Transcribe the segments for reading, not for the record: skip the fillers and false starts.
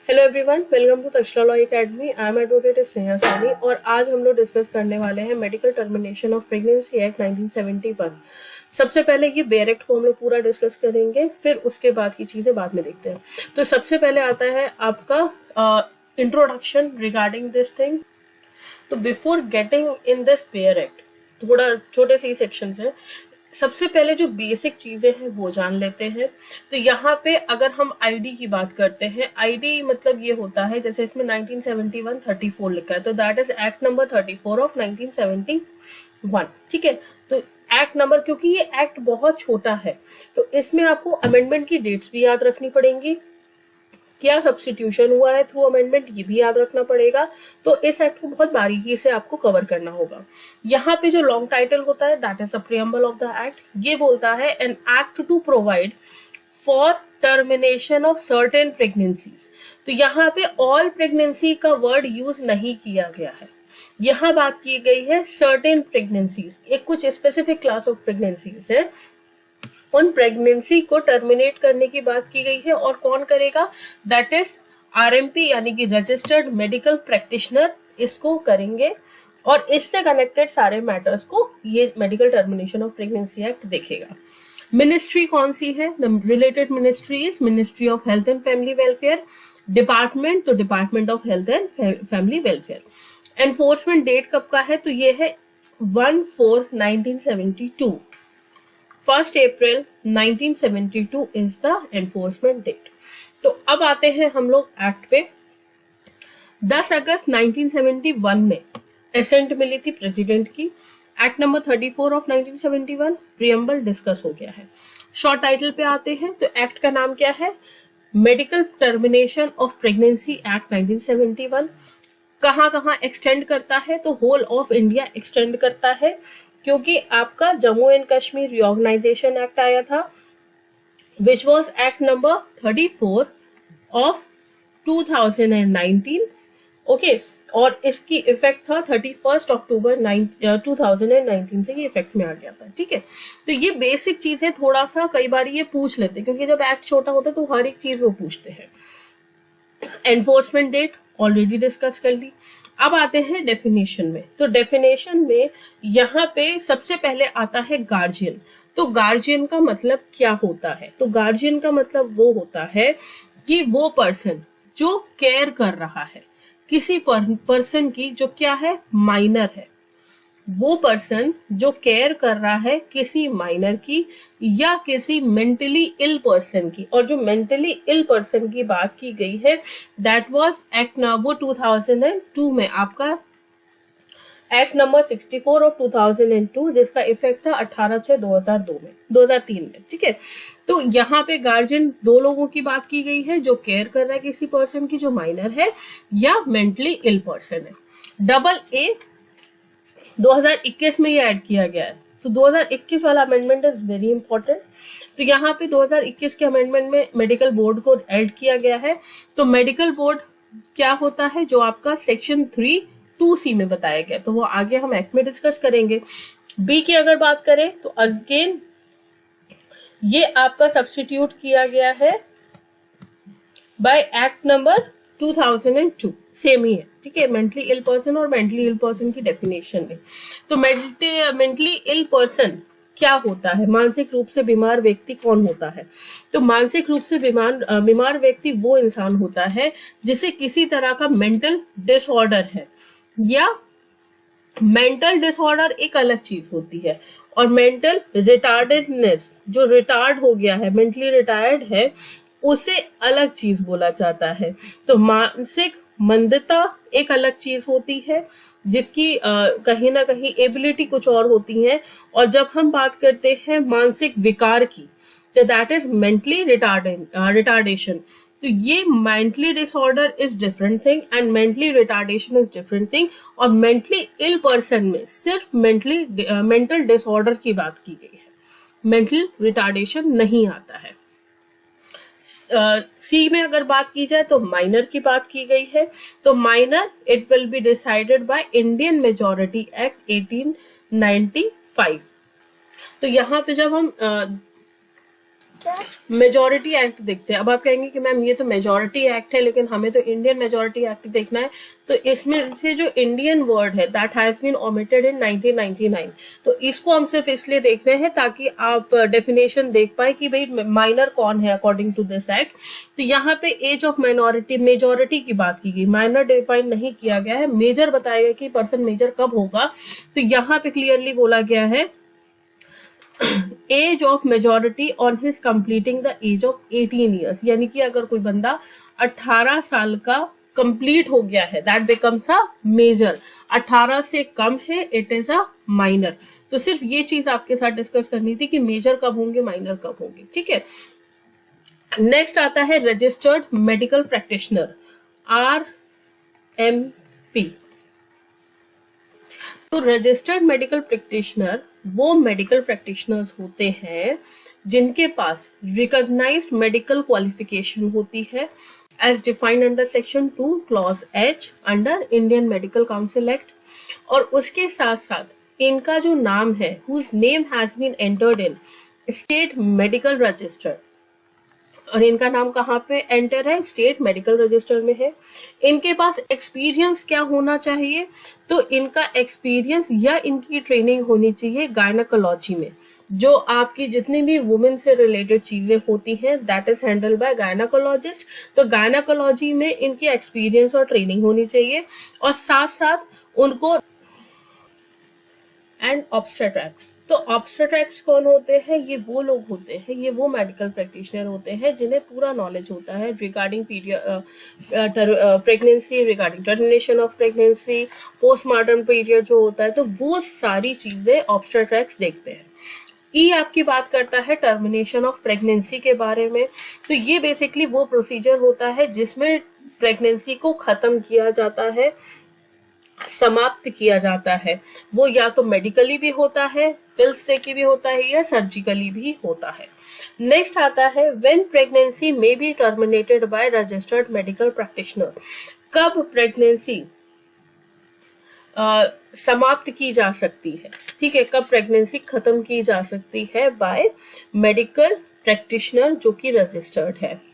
Hello everyone, welcome to Takshala law academy. I am advocate Sneha Sani और आज हम लोग डिस्कस करने वाले हैं medical termination of pregnancy act 1971। सबसे पहले ये बेयर एक्ट को हम लोग पूरा डिस्कस करेंगे, फिर उसके बाद की चीजें बाद में देखते हैं। तो सबसे पहले आता है आपका इंट्रोडक्शन रिगार्डिंग दिस थिंग। तो before getting in this bare act, थोड़ा छोटे से ही सेक्शन है। सबसे पहले जो बेसिक चीजें हैं वो जान लेते हैं। तो यहाँ पे अगर हम आईडी की बात करते हैं, आईडी मतलब ये होता है, जैसे इसमें 1971 34 लिखा है, तो that is act number 34 of 1971। ठीक है, तो एक्ट नंबर, क्योंकि ये एक्ट बहुत छोटा है तो इसमें आपको अमेंडमेंट की डेट्स भी याद रखनी पड़ेंगी, क्या सब्स्टिट्यूशन हुआ है थ्रू अमेंडमेंट, ये भी याद रखना पड़ेगा। तो इस एक्ट को बहुत बारीकी से आपको कवर करना होगा। यहाँ पे जो लॉन्ग टाइटल होता है that is the preamble of the act. ये बोलता है an act to provide for termination of certain pregnancies. तो यहाँ पे ऑल प्रेगनेंसी का वर्ड यूज नहीं किया गया है, यहाँ बात की गई है सर्टेन प्रेगनेंसीज। एक कुछ स्पेसिफिक क्लास ऑफ प्रेगनेंसीज है, उन प्रेगनेंसी को टर्मिनेट करने की बात की गई है। और कौन करेगा? दैट इज आरएमपी यानी कि रजिस्टर्ड मेडिकल प्रैक्टिशनर इसको करेंगे, और इससे कनेक्टेड सारे मैटर्स को ये medical termination of pregnancy act देखेगा। मिनिस्ट्री कौन सी है? The related ministry is ministry of health and family welfare. Department तो department of health and family welfare. Enforcement date कब का है? तो ये है 1/4/1972। 1 April 1972 is the enforcement date. तो अब आते हैं हम लोग एक्ट पे। 10 अगस्त 1971 में एसेंट मिली थी प्रेसिडेंट की। Act number 34 of 1971 preamble discuss हो गया है। शॉर्ट टाइटल पे आते हैं, तो एक्ट का नाम क्या है? Medical termination of pregnancy act 1971। कहाँ कहाँ एक्सटेंड करता है? तो होल ऑफ इंडिया एक्सटेंड करता है, क्योंकि आपका Jammu and Kashmir reorganisation act आया था, which was act number 34 of 2019। Okay, और इसकी इफेक्ट था 31 अक्टूबर 2019 से ये इफेक्ट में आ गया था। ठीक है, तो ये बेसिक चीजें थोड़ा सा कई बार ये पूछ लेते हैं, क्योंकि जब एक्ट छोटा होता है तो हर एक चीज वो पूछते हैं। एनफोर्समेंट डेट ऑलरेडी डिस्कस कर ली। अब आते हैं डेफिनेशन में। तो डेफिनेशन में यहाँ पे सबसे पहले आता है गार्जियन। तो गार्जियन का मतलब क्या होता है? तो गार्जियन का मतलब वो होता है कि वो पर्सन जो केयर कर रहा है किसी पर्सन की जो क्या है? माइनर है। वो पर्सन जो केयर कर रहा है किसी माइनर की या किसी मेंटली इल पर्सन की। और जो मेंटली इल पर्सन की बात की गई है दैट वाज एक्ट वो 2002 में आपका एक्ट नंबर 64 ऑफ 2002, जिसका इफेक्ट था 18/6/2003 में। ठीक है, तो यहाँ पे गार्जियन दो लोगों की बात की गई है, जो केयर कर रहा है किसी पर्सन की जो माइनर है या मेंटली इल पर्सन है। डबल ए 2021 में ये ऐड किया गया है, तो 2021 वाला अमेंडमेंट इज वेरी इंपॉर्टेंट। तो यहाँ पे 2021 के अमेंडमेंट में मेडिकल बोर्ड को ऐड किया गया है। तो मेडिकल बोर्ड क्या होता है? जो आपका सेक्शन 3(2)(c) में बताया गया, तो वो आगे हम एक्ट में डिस्कस करेंगे। बी की अगर बात करें तो अगेन ये आपका सब्स्टिट्यूट किया गया है बाय एक्ट नंबर 2002, सेम ही है। ठीक है, मेंटली इल पर्सन और मेंटली इल पर्सन की डेफिनेशन में। तो मेंटली इल पर्सन क्या होता है? मानसिक रूप से बीमार व्यक्ति कौन होता है? तो मानसिक रूप से बीमार व्यक्ति वो इंसान होता है जिसे किसी तरह का मेंटल डिसऑर्डर है, या मेंटल डिसऑर्डर एक अलग चीज होती है, और मेंटल रिटार्डेडनेस, जो रिटार्ड हो गया है, मेंटली रिटायर्ड है, उसे अलग चीज बोला जाता है। तो मानसिक मंदता एक अलग चीज होती है, जिसकी कहीं ना कहीं एबिलिटी कुछ और होती है। और जब हम बात करते हैं मानसिक विकार की, तो दैट इज मेंटली रिटार्डेशन। तो ये mentally disorder is different thing and mentally retardation is different thing. और मेंटली इल पर्सन में सिर्फ मेंटल डिसऑर्डर की बात की गई है, मेंटल रिटार्डेशन नहीं आता है। सी में अगर बात की जाए तो माइनर की बात की गई है। तो minor it will be decided by Indian majority act 1895। तो यहाँ पे जब हम मेजॉरिटी एक्ट देखते हैं। अब आप कहेंगे कि मैम ये तो मेजॉरिटी एक्ट है, लेकिन हमें तो इंडियन मेजॉरिटी एक्ट देखना है। तो इसमें से जो इंडियन वर्ड है दैट हैज बीन ओमिटेड इन 1999, तो इसको हम सिर्फ इसलिए देख रहे हैं ताकि आप डेफिनेशन देख पाए कि भाई माइनर कौन है अकॉर्डिंग टू दिस एक्ट। तो यहाँ पे एज ऑफ माइनॉरिटी मेजॉरिटी की बात की गई, माइनर डिफाइन नहीं किया गया है, मेजर बताया गया कि पर्सन मेजर कब होगा। तो यहाँ पे क्लियरली बोला गया है age of majority on his completing the age of 18 years, यानी कि अगर कोई बंदा 18 साल का कंप्लीट हो गया है दैट बिकम्स अ मेजर, 18 से कम है इट इज अ माइनर। तो सिर्फ ये चीज आपके साथ डिस्कस करनी थी कि मेजर कब होंगे, माइनर कब होंगे, ठीक है। नेक्स्ट आता है रजिस्टर्ड मेडिकल प्रैक्टिशनर, RMP। तो रजिस्टर्ड मेडिकल प्रैक्टिशनर वो मेडिकल प्रैक्टिशनर्स होते हैं जिनके पास रिकॉग्नाइज्ड मेडिकल क्वालिफिकेशन होती है as defined under section 2 clause H under Indian medical council act. और उसके साथ साथ इनका जो नाम है whose name has been entered in state medical register, और इनका नाम कहाँ पे एंटर है, स्टेट मेडिकल रजिस्टर में है। इनके पास एक्सपीरियंस क्या होना चाहिए, तो इनका एक्सपीरियंस या इनकी ट्रेनिंग होनी चाहिए गायनेकोलॉजी में, जो आपकी जितनी भी वुमेन से रिलेटेड चीजें होती हैं that is handle bye gynaecologist. तो गायनेकोलॉजी में इनकी एक्सपीरियंस और ट्रेनिंग होनी चाहिए, और साथ साथ उनको एंड ऑब्स्टेट्रिक्स। तो ऑब्स्टेट्रिक्स कौन होते हैं, ये वो लोग होते हैं, ये वो मेडिकल प्रैक्टिशनर होते हैं जिन्हें पूरा नॉलेज होता है regarding pregnancy, regarding termination of pregnancy, postmortem period जो होता है, तो वो सारी चीजें ऑब्स्टेट्रिक्स देखते हैं। ई आपकी बात करता है टर्मिनेशन ऑफ प्रेगनेंसी के बारे में। तो ये बेसिकली वो प्रोसीजर होता है जिसमें प्रेगनेंसी को खत्म किया जाता है, समाप्त किया जाता है। वो या तो मेडिकली भी होता है, पिल्स देके भी होता है, या सर्जिकली भी होता है। नेक्स्ट आता है when pregnancy may be terminated by registered medical practitioner. कब प्रेगनेंसी समाप्त की जा सकती है, ठीक है, कब प्रेगनेंसी खत्म की जा सकती है बाय मेडिकल प्रैक्टिशनर जो कि रजिस्टर्ड है।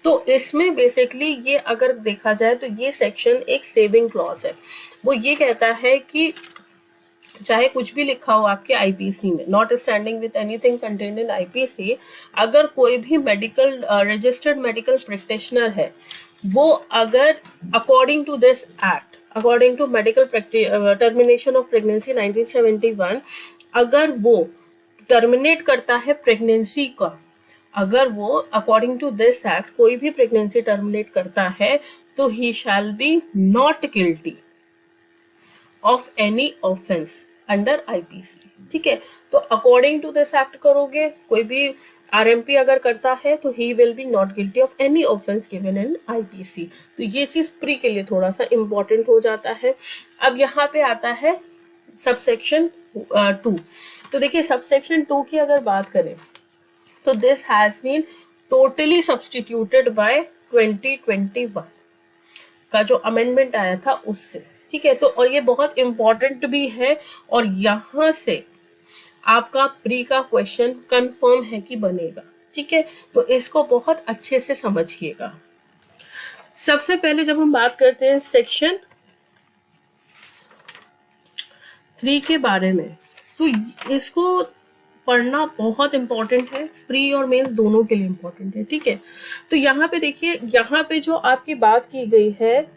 तो इसमें बेसिकली ये अगर देखा जाए तो ये सेक्शन एक सेविंग क्लॉज है। वो ये कहता है कि चाहे कुछ भी लिखा हो आपके आईपीसी में, not standing with anything contained in IPC, अगर कोई भी मेडिकल रजिस्टर्ड मेडिकल प्रैक्टिशनर है, वो अगर according to this act, according to medical termination of pregnancy 1971, अगर वो टर्मिनेट करता है प्रेगनेंसी का, अगर वो अकॉर्डिंग टू दिस एक्ट कोई भी प्रेगनेंसी टर्मिनेट करता है, तो he shall be not guilty of any offence under IPC, ठीक है। तो अकॉर्डिंग टू दिस एक्ट करोगे, कोई भी आरएमपी अगर करता है तो he will be not guilty of any offence given in IPC. तो ये चीज प्री के लिए थोड़ा सा इंपॉर्टेंट हो जाता है। अब यहाँ पे आता है सबसेक्शन 2। तो देखिए सबसेक्शन 2 की अगर बात करें तो this has been totally substituted by 2021 का जो अमेंडमेंट आया था उससे, ठीक है। तो और ये बहुत इंपॉर्टेंट भी है, और यहां से आपका प्री का क्वेश्चन कंफर्म है कि बनेगा, ठीक है। तो इसको बहुत अच्छे से समझिएगा। सबसे पहले जब हम बात करते हैं सेक्शन 3 के बारे में, तो इसको पढ़ना बहुत इंपॉर्टेंट है, प्री और मेंस दोनों के लिए इंपॉर्टेंट है, ठीक है। तो यहाँ पे देखिए, यहाँ पे जो आपकी बात की गई है,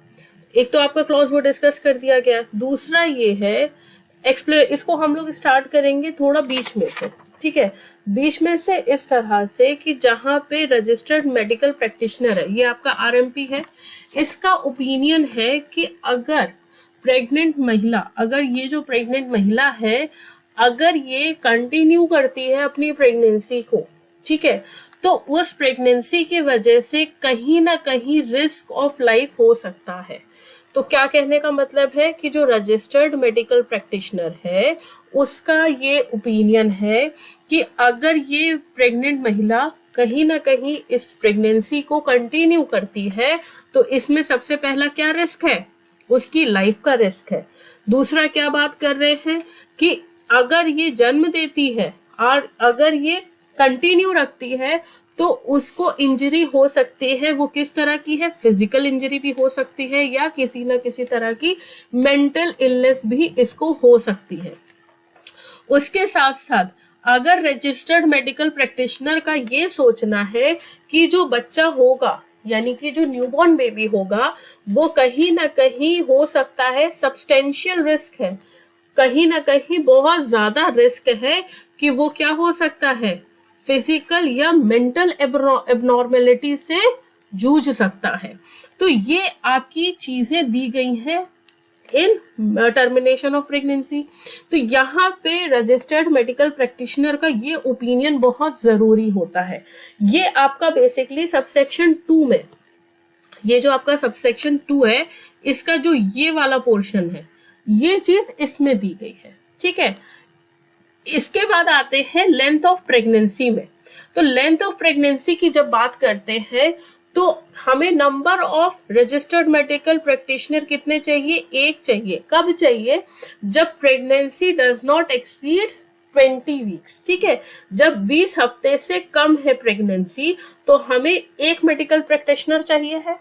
एक तो आपका क्लॉज वो डिस्कस कर दिया गया, दूसरा ये है इसको हम लोग स्टार्ट करेंगे थोड़ा बीच में से, ठीक है, बीच में से इस तरह से कि जहाँ पे रजिस्टर्ड मेडिकल प्रैक्टिशनर है, ये आपका आरएमपी है, इसका ओपिनियन है कि अगर प्रेग्नेंट महिला, अगर ये जो प्रेग्नेंट महिला है, अगर ये कंटिन्यू करती है अपनी प्रेगनेंसी को, ठीक है, तो उस प्रेगनेंसी की वजह से कहीं ना कहीं रिस्क ऑफ लाइफ हो सकता है। तो क्या कहने का मतलब है कि जो रजिस्टर्ड मेडिकल प्रैक्टिशनर है उसका ये ओपिनियन है कि अगर ये प्रेग्नेंट महिला कहीं ना कहीं इस प्रेगनेंसी को कंटिन्यू करती है, तो इसमें सबसे पहला क्या रिस्क है, उसकी लाइफ का रिस्क है। दूसरा क्या बात कर रहे हैं कि अगर ये जन्म देती है और अगर ये कंटिन्यू रखती है तो उसको इंजरी हो सकती है। वो किस तरह की है, फिजिकल इंजरी भी हो सकती है या किसी ना किसी तरह की मेंटल इलनेस भी इसको हो सकती है। उसके साथ साथ अगर रजिस्टर्ड मेडिकल प्रैक्टिशनर का ये सोचना है कि जो बच्चा होगा यानी कि जो न्यूबॉर्न बेबी होगा वो कहीं ना कहीं हो सकता है सब्सटेंशियल रिस्क है, कहीं ना कहीं बहुत ज्यादा रिस्क है कि वो क्या हो सकता है, फिजिकल या मेंटल एबनॉर्मेलिटी से जूझ सकता है। तो ये आपकी चीजें दी गई हैं इन टर्मिनेशन ऑफ प्रेगनेंसी। तो यहाँ पे रजिस्टर्ड मेडिकल प्रैक्टिशनर का ये ओपिनियन बहुत जरूरी होता है। ये आपका बेसिकली सबसेक्शन 2 में, ये जो आपका सबसेक्शन 2 है इसका जो ये वाला पोर्शन है ये चीज इसमें दी गई है, ठीक है। इसके बाद आते हैं लेंथ ऑफ प्रेगनेंसी में। तो लेंथ ऑफ प्रेगनेंसी की जब बात करते हैं तो हमें number of registered medical practitioner कितने चाहिए, 1 चाहिए। कब चाहिए, जब pregnancy does not exceed 20 weeks, ठीक है। जब 20 हफ्ते से कम है प्रेगनेंसी तो हमें 1 मेडिकल प्रैक्टिशनर चाहिए है।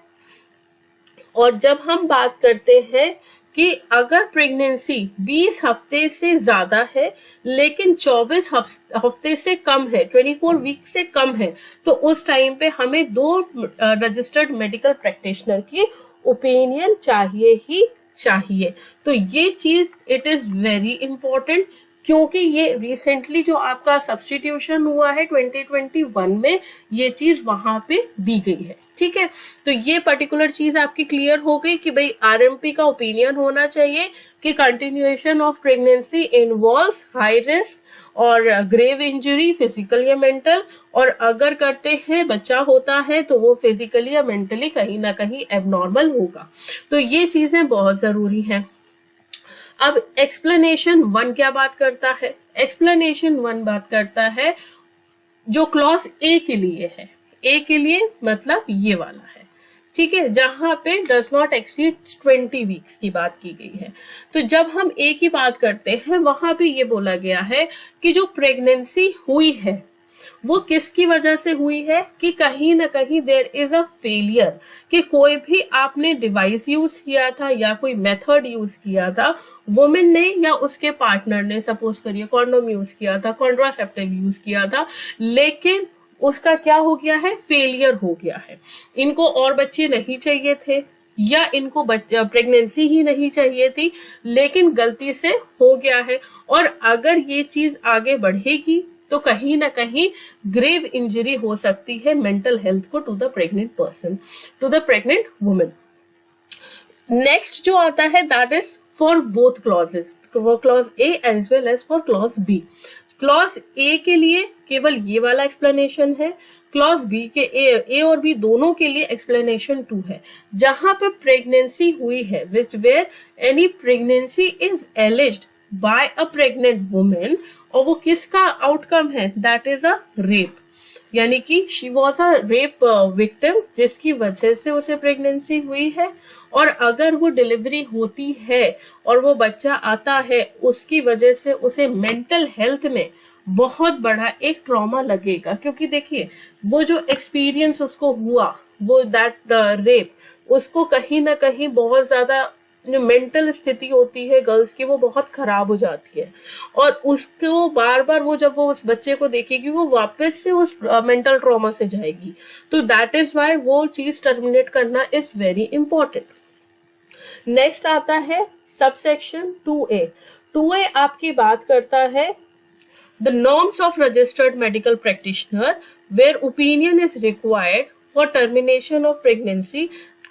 और जब हम बात करते हैं कि अगर प्रेगनेंसी 20 हफ्ते से ज्यादा है लेकिन 24 हफ्ते से कम है, 24 वीक से कम है, तो उस टाइम पे हमें 2 रजिस्टर्ड मेडिकल प्रैक्टिशनर की ओपिनियन चाहिए ही चाहिए। तो ये चीज इट इज वेरी इंपॉर्टेंट क्योंकि ये रिसेंटली जो आपका सब्स्टिट्यूशन हुआ है 2021 में ये चीज वहां पे दी गई है, ठीक है। तो ये पर्टिकुलर चीज आपकी क्लियर हो गई कि भाई आरएमपी का ओपिनियन होना चाहिए कि continuation of pregnancy involves high risk और ग्रेव इंजरी फिजिकल या मेंटल, और अगर करते हैं बच्चा होता है तो वो फिजिकली या मेंटली कहीं ना कहीं एबनॉर्मल होगा। तो ये चीजें बहुत जरूरी हैं। अब एक्सप्लेनेशन 1 क्या बात करता है, एक्सप्लेनेशन 1 बात करता है जो क्लॉज ए के लिए है। ए के लिए मतलब ये वाला है, ठीक है, जहां पे डज नॉट एक्सीड 20 वीक्स की बात की गई है। तो जब हम ए की बात करते हैं वहां पे ये बोला गया है कि जो प्रेगनेंसी हुई है वो किसकी वजह से हुई है कि कहीं ना कहीं देयर इज अ फेलियर, कि कोई भी आपने डिवाइस यूज किया था या कोई मेथड यूज किया था वुमेन ने या उसके पार्टनर ने, सपोज करिए कॉन्डोम यूज किया था, कॉन्ट्रासेप्टिव यूज किया था, लेकिन उसका क्या हो गया है, फेलियर हो गया है। इनको और बच्चे नहीं चाहिए थे या इनको प्रेगनेंसी ही नहीं चाहिए थी लेकिन गलती से हो गया है, और अगर ये चीज आगे बढ़ेगी तो कहीं ना कहीं ग्रेव इंजरी हो सकती है मेंटल हेल्थ को to the pregnant person, to the pregnant women. Next जो आता है that is for both clauses, clause A as well as for clause B. Clause A के लिए केवल ये वाला एक्सप्लेनेशन है, क्लॉज बी के ए और बी दोनों के लिए एक्सप्लेनेशन 2 है। जहां पे प्रेगनेंसी हुई है which where any pregnancy is alleged by a pregnant women, और वो किसका आउटकम है, दैट इज अ रेप, यानी कि she was a rape victim जिसकी वजह से उसे प्रेगनेंसी हुई है, और अगर वो डिलीवरी होती है और वो बच्चा आता है उसकी वजह से उसे मेंटल हेल्थ में बहुत बड़ा एक ट्रॉमा लगेगा। क्योंकि देखिए वो जो एक्सपीरियंस उसको हुआ वो दैट रेप, उसको कहीं ना कहीं बहुत ज्यादा जो मेंटल स्थिति होती है गर्ल्स की वो बहुत खराब हो जाती है, और उसको बार बार वो जब वो उस बच्चे को देखेगी वो वापस से उस मेंटल ट्रॉमा से जाएगी। तो दैट इज व्हाई वो चीज टर्मिनेट करना इज वेरी इंपॉर्टेंट। नेक्स्ट आता है सबसेक्शन 2A। 2A आपकी बात करता है the norms of registered medical practitioner where opinion is required for termination of pregnancy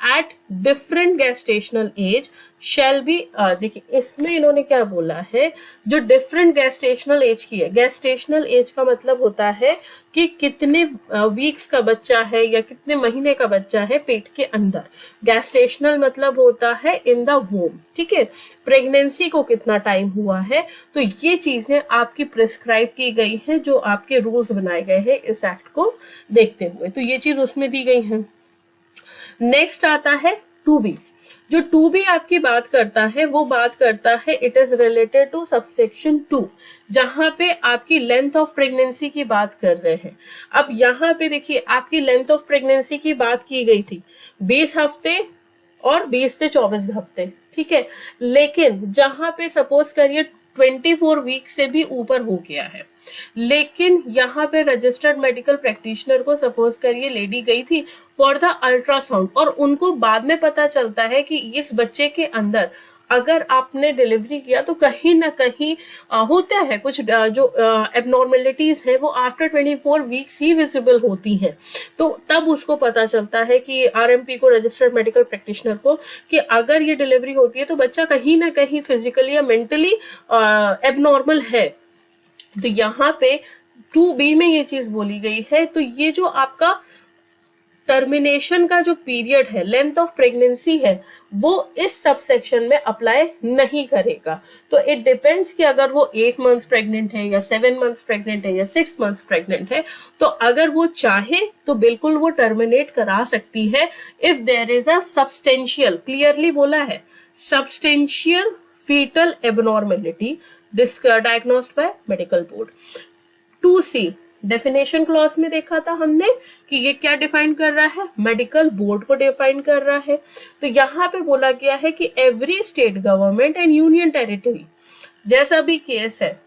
at different gestational age shall be. देखिए इसमें इन्होंने क्या बोला है, जो डिफरेंट गेस्टेशनल एज की है, गेस्टेशनल एज का मतलब होता है कि कितने वीक्स का बच्चा है या कितने महीने का बच्चा है पेट के अंदर, गेस्टेशनल मतलब होता है इन द वोम, ठीक है, प्रेगनेंसी को कितना टाइम हुआ है। तो ये चीजें आपकी प्रिस्क्राइब की गई हैं जो आपके रूल्स बनाए गए हैं इस एक्ट को देखते हुए, तो ये चीज उसमें दी गई है। नेक्स्ट आता है 2B। जो 2B आपकी बात करता है वो बात करता है it is related to subsection 2, जहां पे आपकी लेंथ ऑफ प्रेगनेंसी की बात कर रहे हैं। अब यहाँ पे देखिए आपकी लेंथ ऑफ प्रेगनेंसी की बात की गई थी 20 हफ्ते और 20 से 24 हफ्ते, ठीक है। लेकिन जहां पे सपोज करिए 24 वीक से भी ऊपर हो गया है, लेकिन यहाँ पे रजिस्टर्ड मेडिकल प्रैक्टिशनर को सपोज करिए लेडी गई थी फॉर द अल्ट्रासाउंड और उनको बाद में पता चलता है कि इस बच्चे के अंदर अगर आपने डिलीवरी किया तो कहीं ना कहीं होता है कुछ जो एबनॉर्मेलिटीज है वो आफ्टर 24 वीक्स ही विजिबल होती हैं। तो तब उसको पता चलता है कि आरएमपी को, रजिस्टर्ड मेडिकल प्रैक्टिशनर को, कि अगर ये डिलीवरी होती है तो बच्चा कहीं ना कहीं फिजिकली या मेंटली एबनॉर्मल है। तो यहाँ पे 2B में ये चीज बोली गई है। तो ये जो आपका टर्मिनेशन का जो पीरियड है, लेंथ ऑफ प्रेगनेंसी है, वो इस सबसेक्शन में अप्लाई नहीं करेगा। तो इट डिपेंड्स कि अगर वो 8 मंथ्स प्रेग्नेंट है या 7 मंथ्स प्रेग्नेंट है या 6 मंथ्स प्रेग्नेंट है, तो अगर वो चाहे तो बिल्कुल वो टर्मिनेट करा सकती है if there is a substantial, clearly बोला है, substantial foetal abnormality diagnosed by medical board. 2C definition clause में देखा था हमने कि ये क्या डिफाइन कर रहा है, मेडिकल बोर्ड को डिफाइन कर रहा है। तो यहाँ पे बोला गया है कि every state government and union territory, जैसा भी केस है,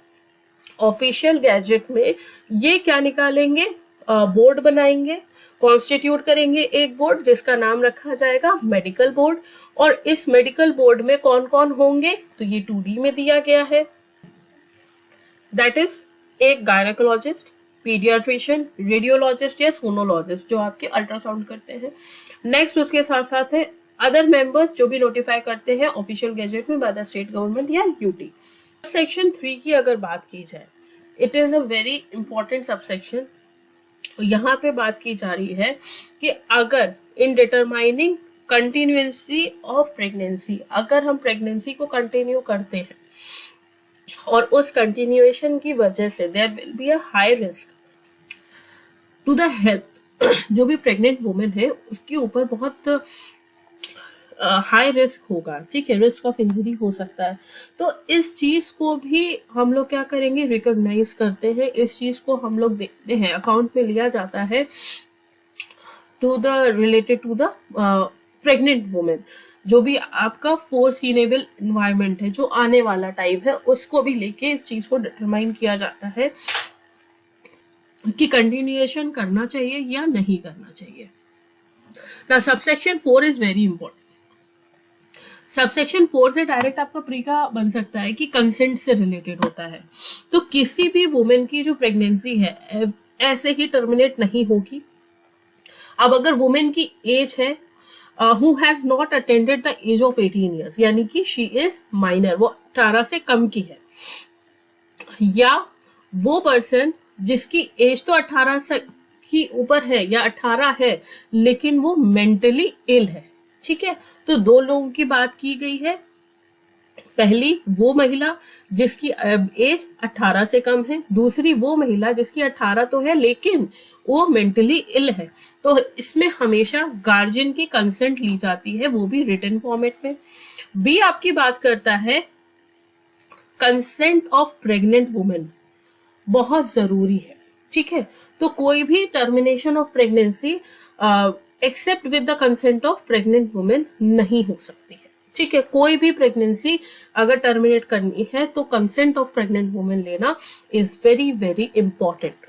ऑफिशियल गैजेट में ये क्या निकालेंगे, बोर्ड बनाएंगे, कॉन्स्टिट्यूट करेंगे एक बोर्ड जिसका नाम रखा जाएगा मेडिकल बोर्ड। और इस मेडिकल बोर्ड में कौन कौन होंगे, तो ये 2D में दिया गया है, दैट इज एक गायनेकोलॉजिस्ट, पीडियाट्रिशियन, रेडियोलॉजिस्ट या सोनोलॉजिस्ट जो आपके अल्ट्रासाउंड करते हैं। नेक्स्ट उसके साथ साथ है अदर मेंबर्स जो भी नोटिफाई करते हैं ऑफिशियल गैजेट में बाय द स्टेट गवर्नमेंट या यूटी। सेक्शन 3 की अगर बात की जाए, it is a very important subsection. यहाँ पे बात की जा रही है कि अगर इन डिटरमाइनिंग कंटिन्यूएंसी ऑफ प्रेगनेंसी, अगर हम प्रेगनेंसी को कंटिन्यू करते हैं और उस कंटिन्यूएशन की वजह से there will be a high risk to the health, जो भी प्रेग्नेंट वुमेन है उसके ऊपर बहुत हाई रिस्क होगा, ठीक है, रिस्क ऑफ इंजरी हो सकता है। तो इस चीज को भी हम लोग क्या करेंगे, रिकॉग्नाइज करते हैं, इस चीज को हम लोग देखते हैं, अकाउंट में लिया जाता है to the related to the pregnant women. जो भी आपका फोरसीनेबल एनवायरनमेंट है, जो आने वाला टाइम है, उसको भी लेके इस चीज को डिटरमाइन किया जाता है कि कंटिन्यूएशन करना चाहिए या नहीं करना चाहिए। ना subsection 4 is very important. Subsection 4 से डायरेक्ट आपका प्री का बन सकता है कि कंसेंट से रिलेटेड होता है। तो किसी भी वुमेन की जो प्रेगनेंसी है ऐसे ही टर्मिनेट नहीं होगी। अब अगर वुमेन की एज है who has not attended the age of 18 years, यानी कि she is minor, वो 18 से कम की है, या वो पर्सन जिसकी एज तो 18 से की ऊपर है या 18 है लेकिन वो मेंटली इल है, ठीक है। तो 2 लोगों की बात की गई है। पहली वो महिला जिसकी एज 18 से कम है, दूसरी वो महिला जिसकी 18 तो है लेकिन वो मेंटली इल है। तो इसमें हमेशा गार्जियन की कंसेंट ली जाती है, वो भी रिटन फॉर्मेट में। बी आपकी बात करता है कंसेंट ऑफ प्रेग्नेंट वुमेन, बहुत जरूरी है, ठीक है। तो कोई भी termination of pregnancy except with the consent of pregnant women नहीं हो सकती है, ठीक है। कोई भी प्रेगनेंसी अगर टर्मिनेट करनी है तो कंसेंट ऑफ प्रेग्नेंट वुमेन लेना इज वेरी वेरी इंपॉर्टेंट।